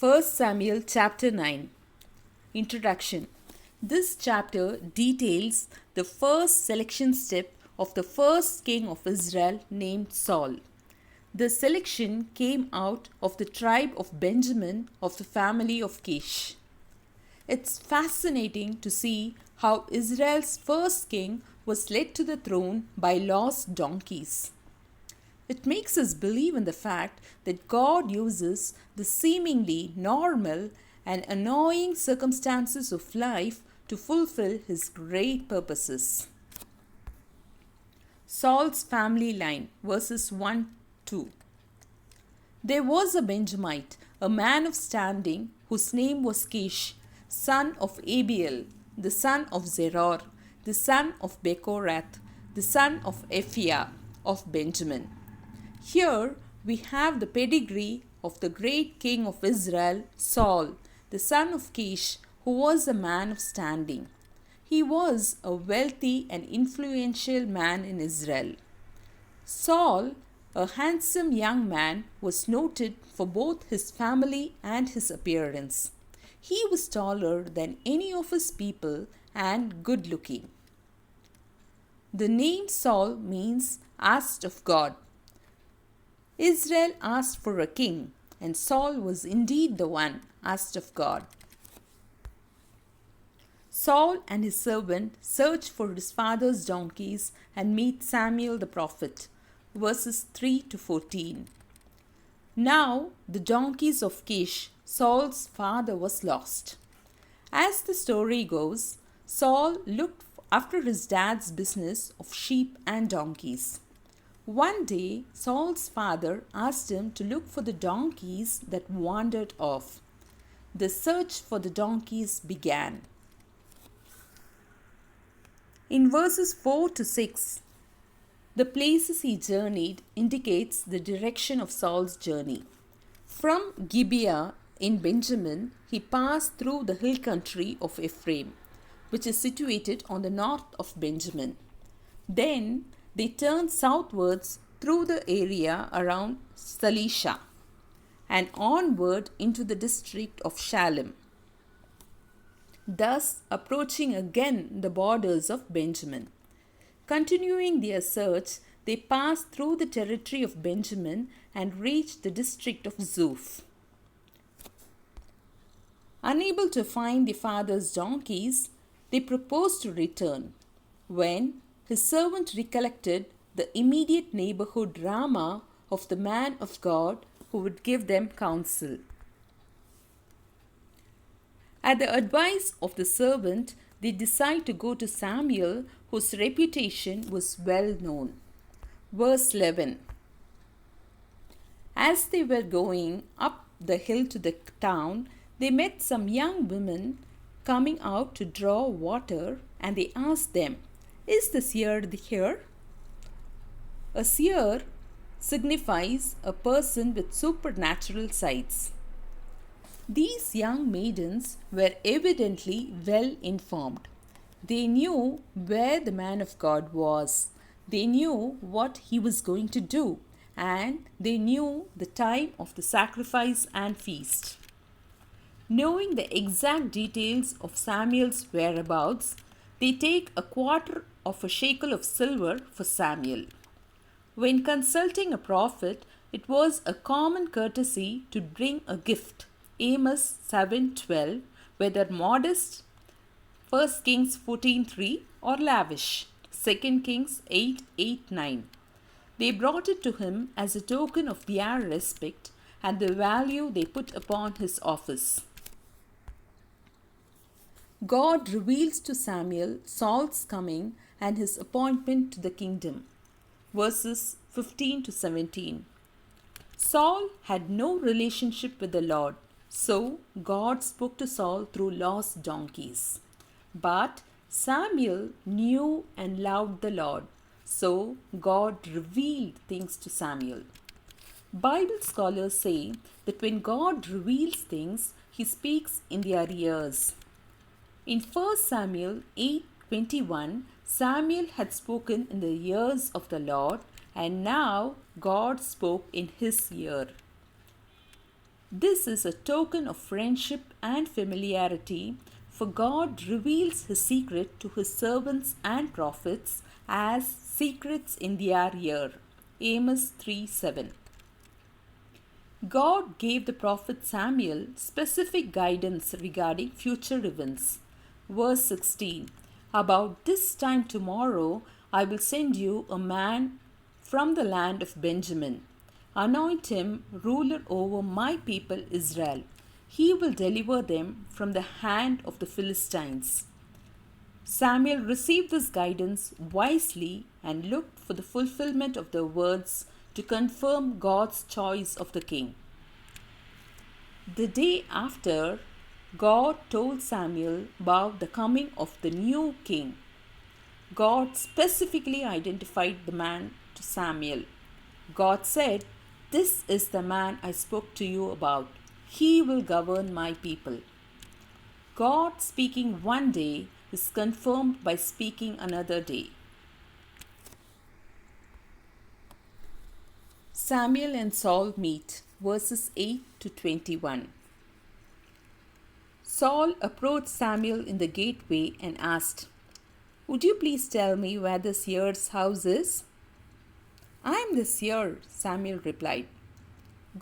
1 Samuel chapter 9. Introduction. This chapter details the first selection step of the first king of Israel named Saul. The selection came out of the tribe of Benjamin of the family of Kish. It's fascinating to see how Israel's first king was led to the throne by lost donkeys. It makes us believe in the fact that God uses the seemingly normal and annoying circumstances of life to fulfill His great purposes. Saul's family line, verses 1-2. There was a Benjamite, a man of standing, whose name was Kish, son of Abiel, the son of Zeror, the son of Bechorath, the son of Ephiah of Benjamin. Here we have the pedigree of the great king of Israel, Saul, the son of Kish, who was a man of standing. He was a wealthy and influential man in Israel. Saul, a handsome young man, was noted for both his family and his appearance. He was taller than any of his people and good looking. The name Saul means asked of God. Israel asked for a king, and Saul was indeed the one asked of God. Saul and his servant search for his father's donkeys and meet Samuel the prophet. Verses 3-14. Now the donkeys of Kish, Saul's father, was lost. As the story goes, Saul looked after his dad's business of sheep and donkeys. One day, Saul's father asked him to look for the donkeys that wandered off. The search for the donkeys began. In verses 4-6, the places he journeyed indicates the direction of Saul's journey. From Gibeah in Benjamin, he passed through the hill country of Ephraim, which is situated on the north of Benjamin. Then they turned southwards through the area around Salisha and onward into the district of Shalem, thus approaching again the borders of Benjamin. Continuing their search, they passed through the territory of Benjamin and reached the district of Zuph. Unable to find their father's donkeys, they proposed to return, when his servant recollected the immediate neighborhood Ramah of the man of God who would give them counsel. At the advice of the servant, they decided to go to Samuel, whose reputation was well known. Verse 11. As they were going up the hill to the town, they met some young women coming out to draw water, and they asked them, "Is the seer here?" A seer signifies a person with supernatural sights. These young maidens were evidently well informed. They knew where the man of God was. They knew what he was going to do, and they knew the time of the sacrifice and feast. Knowing the exact details of Samuel's whereabouts, they take a quarter of a shekel of silver for Samuel. When consulting a prophet, it was a common courtesy to bring a gift. Amos 7:12, whether modest, 1 Kings 14:3, or lavish, 2 Kings 8:8-9. They brought it to him as a token of their respect and the value they put upon his office. God reveals to Samuel Saul's coming and his appointment to the kingdom. Verses 15-17. Saul had no relationship with the Lord, so God spoke to Saul through lost donkeys. But Samuel knew and loved the Lord, so God revealed things to Samuel. Bible scholars say that when God reveals things, He speaks in their ears. In 1 Samuel 8:21, Samuel had spoken in the ears of the Lord, and now God spoke in his ear. This is a token of friendship and familiarity, for God reveals His secret to His servants and prophets as secrets in their ear. Amos 3:7. God gave the prophet Samuel specific guidance regarding future events. Verse 16. About this time tomorrow I will send you a man from the land of Benjamin. Anoint him ruler over my people Israel. He will deliver them from the hand of the Philistines. Samuel received this guidance wisely and looked for the fulfillment of the words to confirm God's choice of the king. The day after, God told Samuel about the coming of the new king. God specifically identified the man to Samuel. God said, "This is the man I spoke to you about. He will govern my people." God speaking one day is confirmed by speaking another day. Samuel and Saul meet, verses 8 to 21. Saul approached Samuel in the gateway and asked, "Would you please tell me where the seer's house is?" "I am the seer," Samuel replied.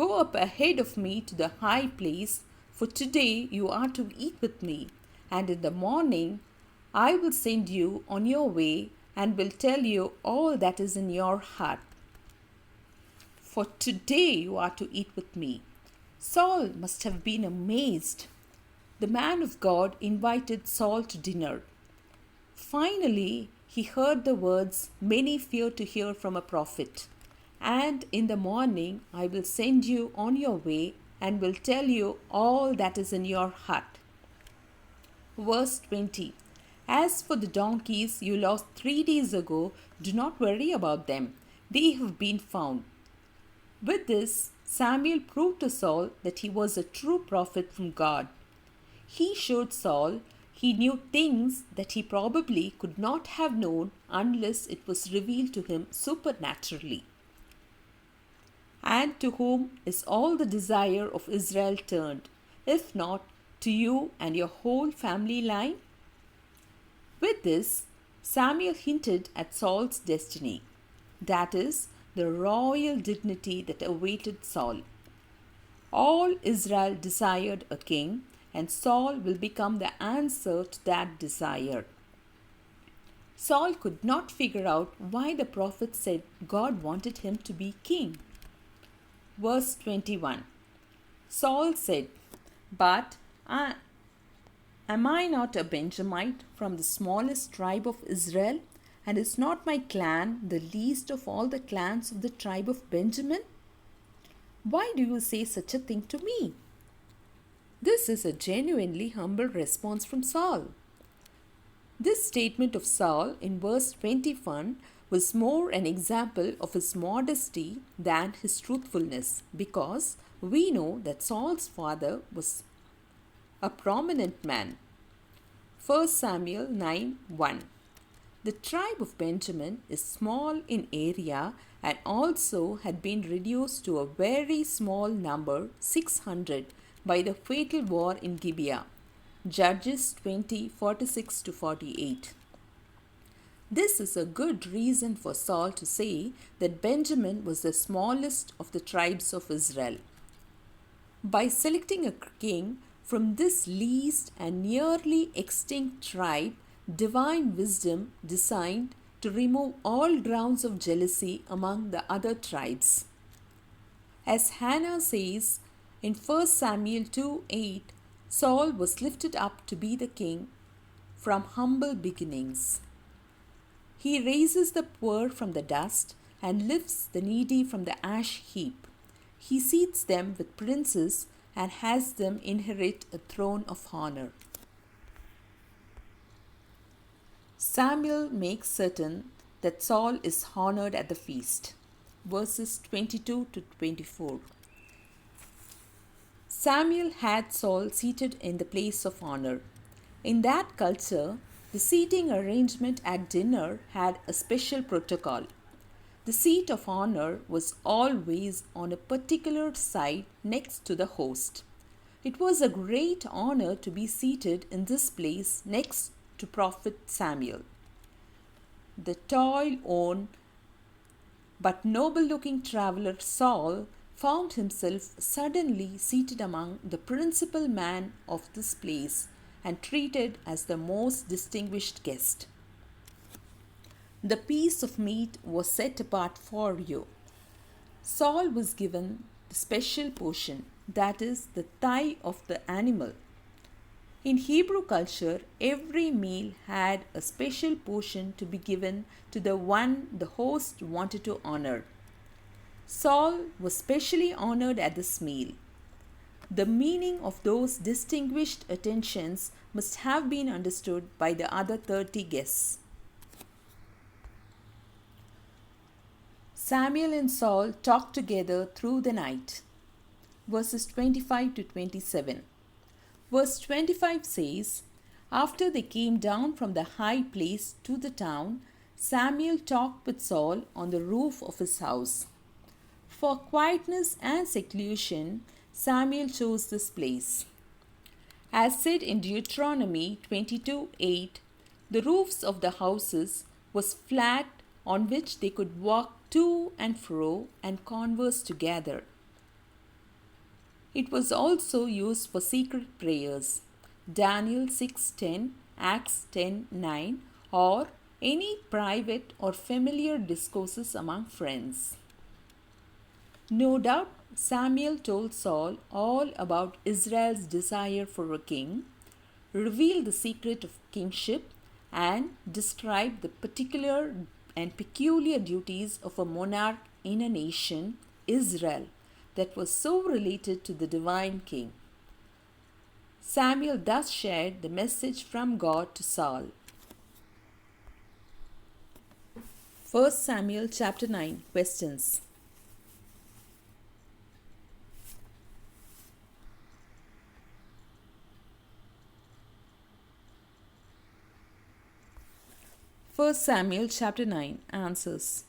"Go up ahead of me to the high place, for today you are to eat with me, and in the morning I will send you on your way and will tell you all that is in your heart. For today you are to eat with me." Saul must have been amazed. The man of God invited Saul to dinner. Finally, he heard the words many fear to hear from a prophet. "And in the morning I will send you on your way and will tell you all that is in your heart." Verse 20. "As for the donkeys you lost 3 days ago, do not worry about them. They have been found." With this, Samuel proved to Saul that he was a true prophet from God. He showed Saul he knew things that he probably could not have known unless it was revealed to him supernaturally. "And to whom is all the desire of Israel turned, if not to you and your whole family line?" With this, Samuel hinted at Saul's destiny, that is, the royal dignity that awaited Saul. All Israel desired a king, and Saul will become the answer to that desire. Saul could not figure out why the prophet said God wanted him to be king. Verse 21. Saul said, "But am I not a Benjamite from the smallest tribe of Israel? And is not my clan the least of all the clans of the tribe of Benjamin? Why do you say such a thing to me?" This is a genuinely humble response from Saul. This statement of Saul in verse 21 was more an example of his modesty than his truthfulness, because we know that Saul's father was a prominent man. 1 Samuel 9:1. The tribe of Benjamin is small in area and also had been reduced to a very small number, 600, by the fatal war in Gibeah. Judges 20:46-48. This is a good reason for Saul to say that Benjamin was the smallest of the tribes of Israel. By selecting a king from this least and nearly extinct tribe, divine wisdom designed to remove all grounds of jealousy among the other tribes. As Hannah says in 1 Samuel 2:8, Saul was lifted up to be the king from humble beginnings. He raises the poor from the dust and lifts the needy from the ash heap. He seats them with princes and has them inherit a throne of honor. Samuel makes certain that Saul is honored at the feast. Verses 22-24. Samuel had Saul seated in the place of honor. In that culture, the seating arrangement at dinner had a special protocol. The seat of honor was always on a particular side next to the host. It was a great honor to be seated in this place next to Prophet Samuel. The toil-worn but noble-looking traveler Saul found himself suddenly seated among the principal men of this place and treated as the most distinguished guest. The piece of meat was set apart for you. Saul was given the special portion, that is, the thigh of the animal. In Hebrew culture, every meal had a special portion to be given to the one the host wanted to honor. Saul was specially honored at this meal. The meaning of those distinguished attentions must have been understood by the other 30 guests. Samuel and Saul talked together through the night. Verses 25 to 27. Verse 25 says, After they came down from the high place to the town, Samuel talked with Saul on the roof of his house. For quietness and seclusion, Samuel chose this place. As said in Deuteronomy 22:8, the roofs of the houses was flat on which they could walk to and fro and converse together. It was also used for secret prayers, Daniel 6:10, Acts 10:9, or any private or familiar discourses among friends. No doubt Samuel told Saul all about Israel's desire for a king, revealed the secret of kingship, and described the particular and peculiar duties of a monarch in a nation, Israel, that was so related to the divine king. Samuel thus shared the message from God to Saul. 1 Samuel chapter 9. Questions. First Samuel chapter 9. Answers.